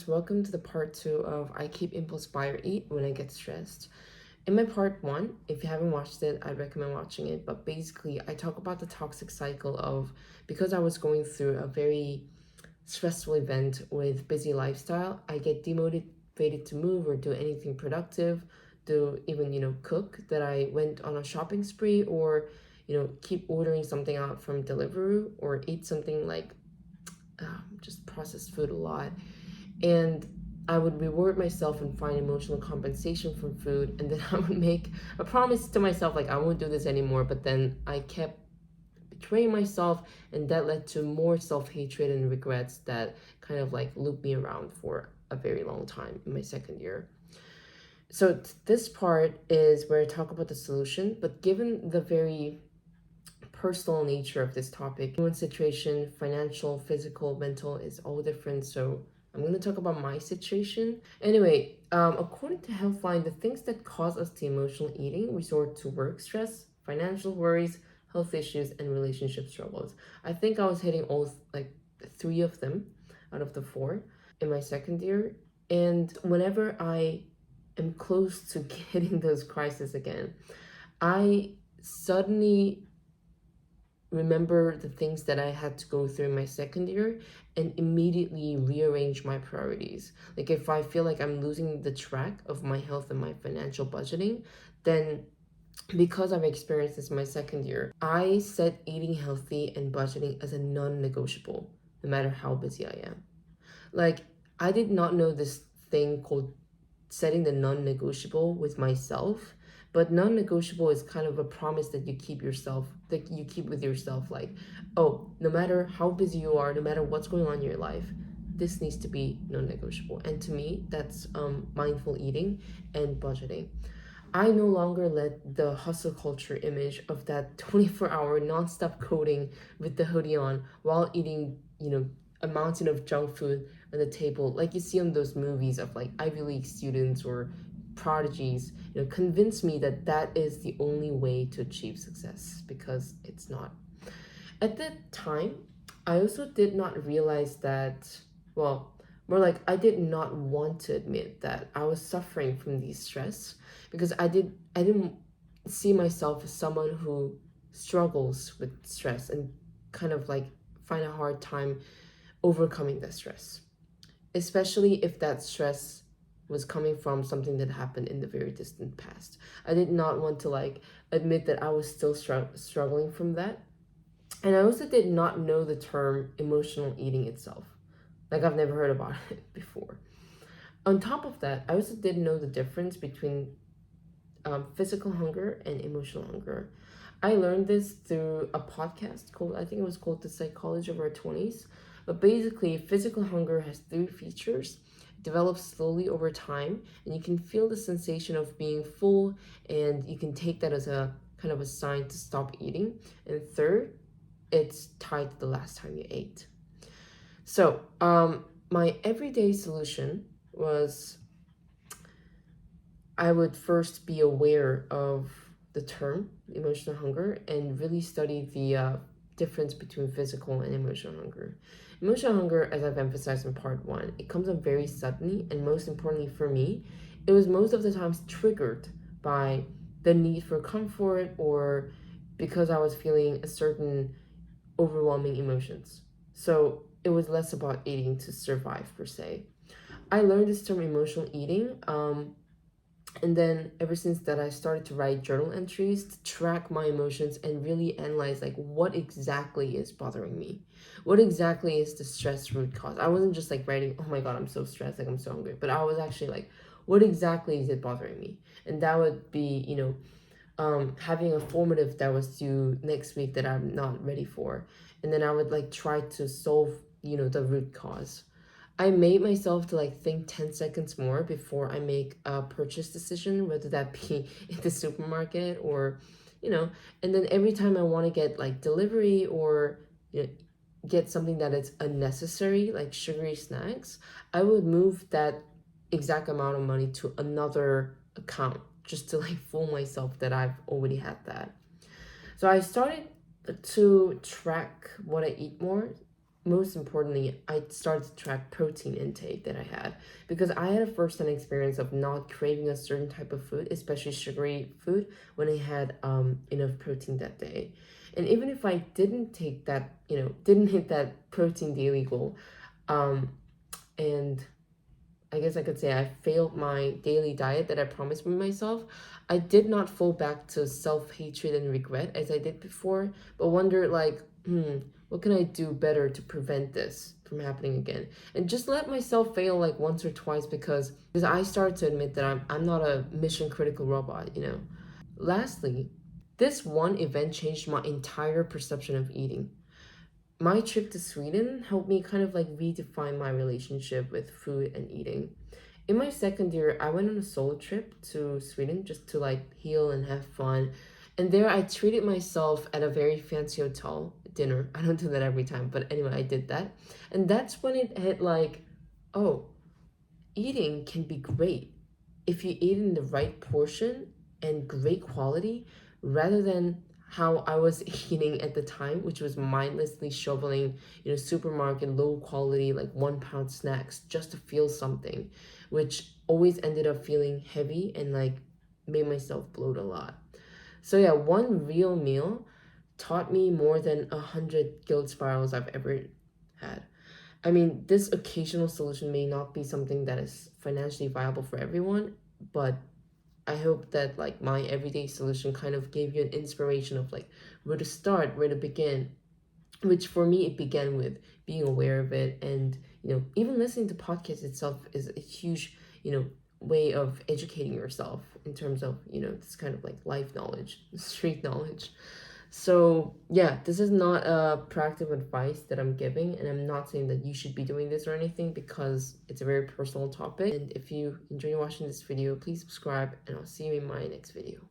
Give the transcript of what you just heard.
Welcome to the part 2 of I Keep Impulse Buy or Eat When I Get Stressed. In my part 1, if you haven't watched it, I'd recommend watching it. But basically, I talk about the toxic cycle of because I was going through a very stressful event with busy lifestyle, I get demotivated to move or do anything productive, do even, cook, that I went on a shopping spree or, keep ordering something out from Deliveroo or eat something like just processed food a lot. And I would reward myself and find emotional compensation from food, and then I would make a promise to myself like I won't do this anymore. But then I kept betraying myself, and that led to more self-hatred and regrets that kind of like looped me around for a very long time in my second year. So this part is where I talk about the solution, but given the very personal nature of this topic, everyone's situation, financial, physical, mental, is all different. So I'm going to talk about my situation. Anyway, according to Healthline, the things that cause us to emotional eating resort to work stress, financial worries, health issues, and relationship struggles. I think I was hitting all like 3 of them out of the 4 in my second year. And whenever I am close to hitting those crises again, I suddenly remember the things that I had to go through in my second year and immediately rearrange my priorities. Like if I feel like I'm losing the track of my health and my financial budgeting, then because I've experienced this in my second year, I set eating healthy and budgeting as a non-negotiable, no matter how busy I am. Like I did not know this thing called setting the non-negotiable with myself, but non-negotiable is kind of a promise that you keep with yourself, like, oh, no matter how busy you are, no matter what's going on in your life, this needs to be non-negotiable. And to me, that's mindful eating and budgeting. I no longer let the hustle culture image of that 24-hour non-stop coding with the hoodie on while eating, a mountain of junk food on the table, like you see on those movies of like Ivy League students or prodigies, convince me that that is the only way to achieve success, because it's not. At that time, I also did not realize that, well, more like I did not want to admit that I was suffering from these stress, because I didn't see myself as someone who struggles with stress and kind of like find a hard time overcoming that stress, especially if that stress was coming from something that happened in the very distant past. I did not want to like admit that I was still struggling from that. And I also did not know the term emotional eating itself. Like I've never heard about it before. On top of that, I also didn't know the difference between physical hunger and emotional hunger. I learned this through a podcast called, I think it was called The Psychology of Our 20s. But basically, physical hunger has 3 features. It develops slowly over time, and you can feel the sensation of being full, and you can take that as a kind of a sign to stop eating. And third, it's tied to the last time you ate. So, my everyday solution was I would first be aware of the term emotional hunger and really study the difference between physical and emotional hunger. Emotional hunger, as I've emphasized in part 1, it comes up very suddenly, and most importantly for me, it was most of the times triggered by the need for comfort or because I was feeling a certain overwhelming emotions. So it was less about eating to survive per se. I learned this term emotional eating, and then ever since that, I started to write journal entries to track my emotions and really analyze like what exactly is bothering me. What exactly is the stress root cause? I wasn't just like writing, oh my God, I'm so stressed, like I'm so hungry. But I was actually like, what exactly is it bothering me? And that would be, having a formative that was due next week that I'm not ready for. And then I would like try to solve, the root cause. I made myself to like think 10 seconds more before I make a purchase decision, whether that be in the supermarket or, and then every time I want to get like delivery or, get something that is unnecessary, like sugary snacks, I would move that exact amount of money to another account just to like fool myself that I've already had that. So I started to track what I eat more, most importantly, I started to track protein intake that I had, because I had a first-hand experience of not craving a certain type of food, especially sugary food, when I had enough protein that day. And even if I didn't take that, didn't hit that protein daily goal, um, and I guess I could say I failed my daily diet that I promised me myself, I did not fall back to self-hatred and regret as I did before, but wondered like, what can I do better to prevent this from happening again? And just let myself fail like once or twice, because I started to admit that I'm not a mission critical robot. Lastly, this one event changed my entire perception of eating. My trip to Sweden helped me kind of like redefine my relationship with food and eating. In my second year, I went on a solo trip to Sweden just to like heal and have fun. And there I treated myself at a very fancy hotel dinner. I don't do that every time, but anyway, I did that. And that's when it hit like, oh, eating can be great if you eat in the right portion and great quality, rather than how I was eating at the time, which was mindlessly shoveling, supermarket low quality, like 1 pound snacks just to feel something, which always ended up feeling heavy and like made myself bloat a lot. So yeah, one real meal taught me more than 100 guilt spirals I've ever had. I mean, this occasional solution may not be something that is financially viable for everyone, but I hope that like my everyday solution kind of gave you an inspiration of like where to start, where to begin, which for me it began with being aware of it. And even listening to podcasts itself is a huge, way of educating yourself in terms of, this kind of like life knowledge, street knowledge. So, yeah, this is not a practical advice that I'm giving, and I'm not saying that you should be doing this or anything, because it's a very personal topic. And if you enjoy watching this video, please subscribe, and I'll see you in my next video.